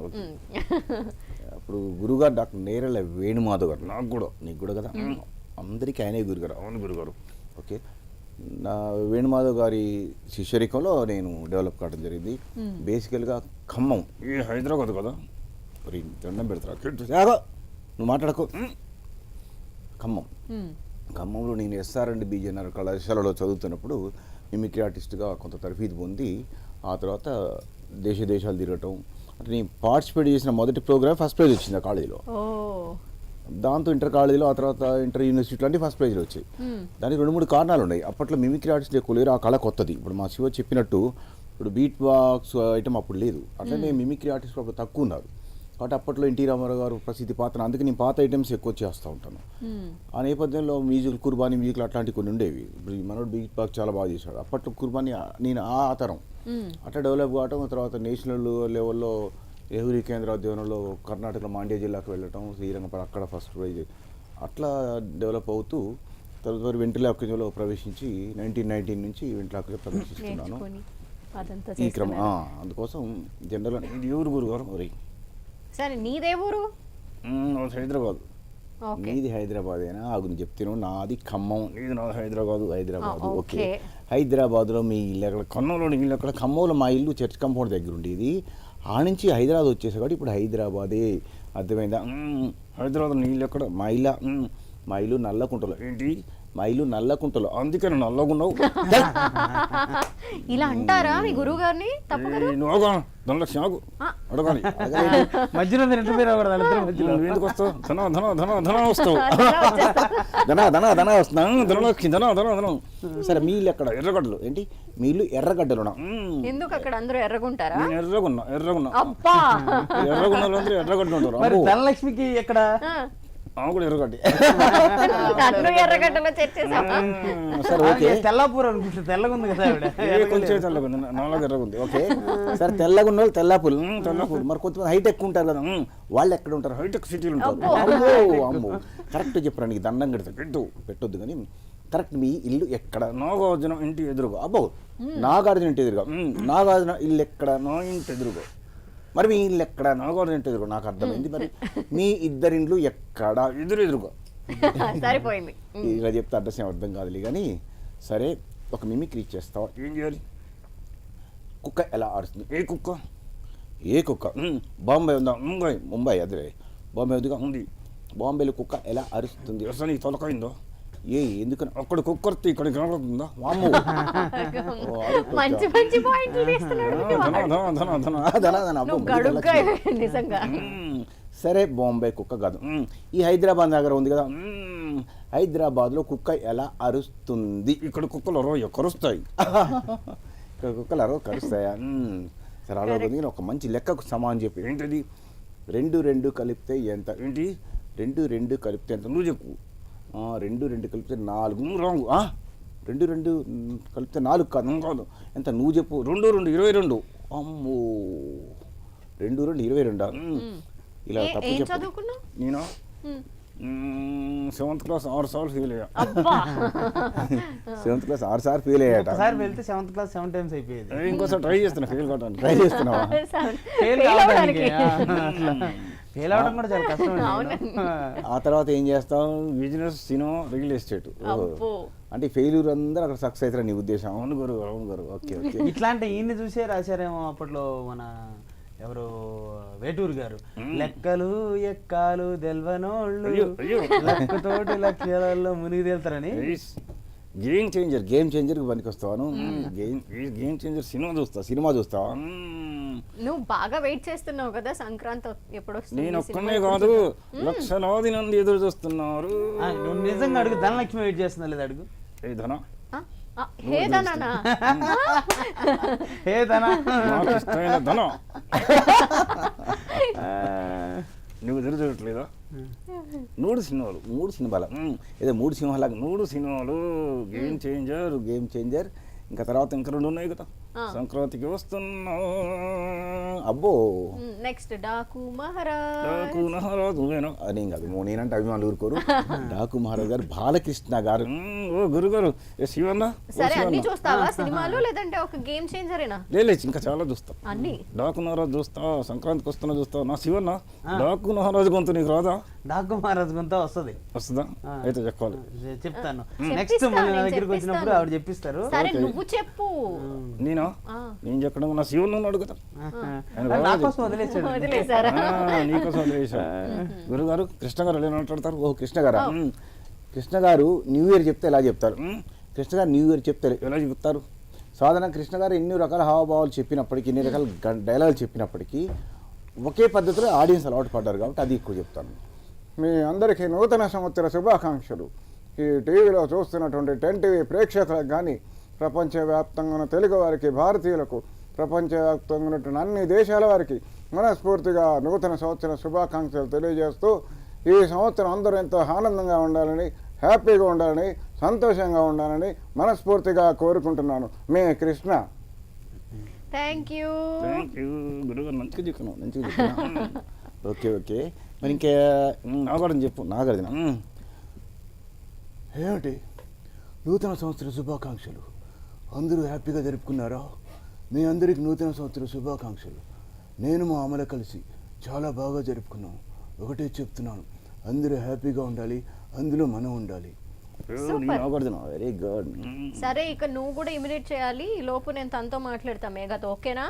Okay. అప్పుడు గురుగారు doctor Nerella Venumadhav గారు, నాకు కూడా నీకు కూడా కదా, అందరికీ ఆయనే గురుగారు. అవును గురుగారు. ఓకే. నా వేణుమాధవ్ గారి శిష్యరికంలో నేను డెవలప్ కావడం జరిగింది. బేసికల్గా ఖమ్మం, ఈ హైదరాబాద్ కదా, మరి దండం పెడతారా, నువ్వు మాట్లాడకు. ఖమ్మంలో నేను ఎస్ఆర్&బి బీజేఎన్ఆర్ కళాశాలలో చదువుతున్నప్పుడు మిమిక్రీ ఆర్టిస్ట్గా కొంత తరఫీదు పొంది, ఆ తర్వాత దేశాలు తిరగటం. అంటే నేను పార్టిసిపేట్ చేసిన మొదటి ప్రోగ్రామ్ ఫస్ట్ ప్రైజ్ వచ్చింది ఆ కాలేజీలో. దాంతో ఇంటర్ కాలేజీలో, ఆ తర్వాత ఇంటర్ యూనివర్సిటీలో అంటే ఫస్ట్ ప్రైజ్లు వచ్చాయి. దానికి 2-3 కారణాలు ఉన్నాయి. అప్పట్లో మిమిక్రీ ఆర్టిస్టులు ఎక్కువ లేరు, ఆ కళ కొత్తది. ఇప్పుడు మా శివ చెప్పినట్టు ఇప్పుడు బీట్ బాక్స్ ఐటమ్ అప్పుడు లేదు, అట్లనే మిమిక్రీ ఆర్టిస్టులు అప్పుడు తక్కువ ఉన్నారు. కాబట్టి అప్పట్లో ఎన్టీ రామారావు గారు ప్రసిద్ధి పాత్ర, అందుకే నేను పాత ఐటమ్స్ ఎక్కువ చేస్తూ ఉంటాను. ఆ నేపథ్యంలో మ్యూజిక్, కుర్బానీ మ్యూజిక్లు అట్లాంటివి కొన్ని ఉండేవి. ఇప్పుడు మనోడు బీట్ బాక్స్ చాలా బాగా చేశాడు. అప్పట్లో కుర్బానీ నేను ఆ తరం అట్లా డెవలప్ కావటం. తర్వాత నేషనల్ లెవెల్లో నెహ్రూ కేంద్రోద్యానంలో కర్ణాటకలో మాండ్య జిల్లాకు వెళ్ళటం, శ్రీరంగపల్లి అక్కడ ఫస్ట్ ప్రైజ్, అట్లా డెవలప్ అవుతూ తదుపరి వెంట్రులాక్లో ప్రవేశించి 1919 నుంచి వెంట్రులాక్లో ప్రవేశిస్తున్నాను ఈ క్రమం. అందుకోసం జనరల్ ఇది ఎవరు గురుగారు మరి? సరే, నీదే ఊరు? హైదరాబాద్. నీది హైదరాబాదేనా? ఆగు చెప్తాను. నాది ఖమ్మం, నీది నాది హైదరాబాదు. ఓకే. హైదరాబాద్లో మీ ఇల్లు ఎక్కడ? ఖమ్మంలో ఇల్లు ఎక్కడ? ఖమ్మంలో మా ఇల్లు చర్చ్ కాంపౌండ్ దగ్గర ఉండేది. ఆ నుంచి హైదరాబాద్ వచ్చేసా కాబట్టి ఇప్పుడు హైదరాబాదే. అర్థమైందా? హైదరాబాద్ నీ ఇల్లు ఎక్కడ? మా ఇల్లు నల్లకుంటలో. ఏంటి? మా ఇల్లు నల్లకుంటలో. అందుకని నల్లగున్నావు. ఇలా అంటారా మీ గురువు గారిని? తప్పు కదా. అడగాలి. మధ్యలో ఎందుకు వస్తావు? ధన వస్తావు. ధన వస్తున్నాను. సరే, మీ ఇల్లు ఎక్కడ? ఎర్రగడ్డలు. ఏంటి? మీ ఇల్లు ఎర్రగడ్డలునా? ఎందుకు అక్కడ అందరూ ఎర్రగుంటారా? ఎర్రగున్నా. అబ్బా, ఎర్రగడ్డలు ఉంటారు. ధనలక్ష్మికి ఎక్కడ? కూడా ఎర్రగడ్డి. ఎర్రగడ్డలో చర్చేసామా? తెల్లాపూర్ అనుకుంటా. తెల్లగా ఉంది కదా కొంచెం తెల్లగా ఉంది, నాలుగు ఎర్రగా ఉంది. ఓకే. సరే, తెల్లగా ఉన్న వాళ్ళు తెల్లాపూర్. మరి కొంతమంది హైటెక్ ఉంటారు కదా, వాళ్ళు ఎక్కడ ఉంటారు? హైటెక్ సిటీలు ఉంటారు. అమ్మో, కరెక్ట్ చెప్పరా, నీకు దండం కడతా. పెట్టొద్దు కానీ కరెక్ట్. మీ ఇల్లు ఎక్కడ? నాగార్జున ఇంటి ఎదురుగా. అబ్బో, నాగార్జున ఇంటి ఎదురుగా. నాగార్జున ఇల్లు ఎక్కడ? నా ఇంటి ఎదురుగా. మరి మీ ఇల్లు ఎక్కడ? నాగార్జున ఇంటి ఎదురుగా. నాకు అర్థమైంది. మరి మీ ఇద్దరిండ్లు ఎక్కడ? ఎదురుగా. సరిపోయింది. ఇలా చెప్తే అడ్రస్ ఏం అర్థం కాదులే కానీ. సరే, ఒక మిమిక్రీ చేస్తావా? ఏం చేయాలి? కుక్క ఎలా అరుస్తుంది? ఏ కుక్క? బాంబే ఉందా? ముంబై. అదే బాంబే ఉందిగా. ఉంది. బాంబేలో కుక్క ఎలా అరుస్తుంది? అసలు నీకు తొలకైందో? ఎందుకని అక్కడ కుక్కర్తి ఇక్కడ కనబడుతుందా? వామ్మో, సరే, బాంబే కుక్క కాదు. ఈ హైదరాబాద్ నగరం ఉంది కదా, హైదరాబాద్లో కుక్క ఎలా అరుస్తుంది? ఇక్కడ కుక్కలు కరుస్తాయి. ఇక్కడ కుక్కలు కరుస్తాయా? సరే, అలాగే నేను ఒక మంచి లెక్కకు సమానం చెప్పి. ఏంటది? 2 కలిపితే ఎంత? ఏంటి? 2 కలిపితే ఎంత? నువ్వు చెప్పు. 2 కలిపితే 4. రాంగ్. 2 కలిపితే 4 కాదు. ఎంత? నువ్వు చెప్పు. 2 22. అమ్మో, 2 22. ఇలా తప్పు చెప్పు. నేను 7th క్లాస్ 6 సార్లు ఫెయిల్ అయ్యా. 7th క్లాస్ 6 సార్లు ఫెయిల్ అయ్యాట. వెళ్తే 7th క్లాస్ 7 times అయిపోయేది. ఇంకోసారి ట్రై చేస్తున్నా, ఫెయిల్ కావడానికి. ట్రై చేస్తున్నావా? ఫెయిల్ అవడం కూడా చాలా కష్టం. ఆ తర్వాత ఏం చేస్తాం? Business, cinema, real estate. అంటే ఫెయిల్యూర్ అందరూ అక్కడ సక్సెస్ అవుతారు నీ ఉద్దేశం? అవును గురు. ఓకే. ఇట్లాంటి ఈయన్ని చూసే రాశారేమో అప్పట్లో మన ఎవరు వేటూరు గారు. లెక్కలు ఎక్కాలు తెల్వనోళ్ళు లెక్కతోటి లక్ష్యాలలో మునిగి తేలుతారని. గేమ్ చేంజర్ పనికి వస్తాను. గేమ్ చేంజర్ సినిమా చూస్తావా? నువ్వు బాగా వెయిట్ చేస్తున్నావు కదా సంక్రాంతి ఎప్పుడు? నేను ఒక్కనే కాదు, లక్షలాది మంది ఎదురు చూస్తున్నారు. నువ్వు నిజంగా అడుగు, ధనలక్ష్మి వెయిట్ చేస్తున్నా లేదా? అడుగు. ఏ ధన? హే ధన, నాకు ఇష్టమైన ధన. నువ్వు ఎదురు చూడట్లేదా? 3 సినిమాలు. ఏదో 3 సినిమాలు. 3 సినిమాలు. Game changer. ఇంకా తర్వాత ఇంకా 2 ఉన్నాయి కదా. సంక్రాంతికి వస్తున్నా. అబ్బో నెక్స్ట్ డాకు మహారాజ్. డాకు మహారాజ్ నువ్వేనా అని కాదు, నేనంటే అభిమానులు ఊరుకోరు. డాకు మహారాజ్ గారు బాలకృష్ణ గారు. ఓ గురుగారు శివన్న. సరే అన్ని చూస్తావా సినిమాలు, లేదంటే ఒక గేమ్ చేంజరేనా? లేదు ఇంకా చాలా చూస్తా. అన్ని డాకు మహారాజ్ చూస్తా, సంక్రాంతికి వస్తున్నా చూస్తా. నా శివన్న డాకు మహారాజ్ గొంతు నీకు రాదా? డాకు మహారాజ్ గొంత వస్తుందా? అయితే చెప్పాలి. చెప్తాను నెక్స్ట్ మళ్ళీ నా దగ్గరికి వచ్చినప్పుడు ఆవిడ చెప్పిస్తారు. సరే నువ్వు చెప్పు. నేను చెప్పడం నా శివన్ ఉన్నాడు కదా, నా కోసం వదిలేసాడు. వదిలేసారా? నీకోసం వదిలేసా. గురుగారు కృష్ణ గారు ఎలా మాట్లాడతారు? ఓ కృష్ణ గారా? కృష్ణ గారు న్యూ ఇయర్ చెప్తే ఎలా చెప్తారు? కృష్ణ గారు న్యూ ఇయర్ చెప్తే ఎలా చెప్తారు? సాధారణ కృష్ణ గారు ఎన్ని రకాల హావభావాలు చెప్పినప్పటికీ, ఎన్ని రకాల డైలాగులు చెప్పినప్పటికీ ఒకే పద్ధతిలో ఆడియన్స్ అలవాటు పడ్డారు కాబట్టి అది ఎక్కువ చెప్తాను. మీ అందరికీ నూతన సంవత్సర శుభాకాంక్షలు. ఈ టీవీలో చూస్తున్నటువంటి 10 టీవీ ప్రేక్షకులకు కానీ, ప్రపంచవ్యాప్తంగా ఉన్న తెలుగు వారికి, భారతీయులకు, ప్రపంచవ్యాప్తంగా ఉన్నటువంటి అన్ని దేశాల వారికి మనస్ఫూర్తిగా నూతన సంవత్సర శుభాకాంక్షలు తెలియజేస్తూ, ఈ సంవత్సరం అందరూ ఎంతో ఆనందంగా ఉండాలని, హ్యాపీగా ఉండాలని, సంతోషంగా ఉండాలని మనస్ఫూర్తిగా కోరుకుంటున్నాను. మీ కృష్ణ. థ్యాంక్ యూ గురుగారు. మంచిగా చెప్పాను. ఓకే మరి ఇంకా నాగార్జున చెప్పు. నాగార్జున ఏమిటి నూతన సంవత్సర శుభాకాంక్షలు? అందరూ హ్యాపీగా జరుపుకున్నారా? మీ అందరికి నూతన సంవత్సర శుభాకాంక్షలు. నేను మా అమల కలిసి చాలా బాగా జరుపుకున్నాం. ఒకటే చెప్తున్నాను, అందరూ హ్యాపీగా ఉండాలి, అందులో మనం ఉండాలి. Very good. సరే ఇక నువ్వు కూడా ఇమిడియేట్ చేయాలి. ఈ లోపు నేను తనతో మాట్లాడతా మేఘతో. ఓకేనా?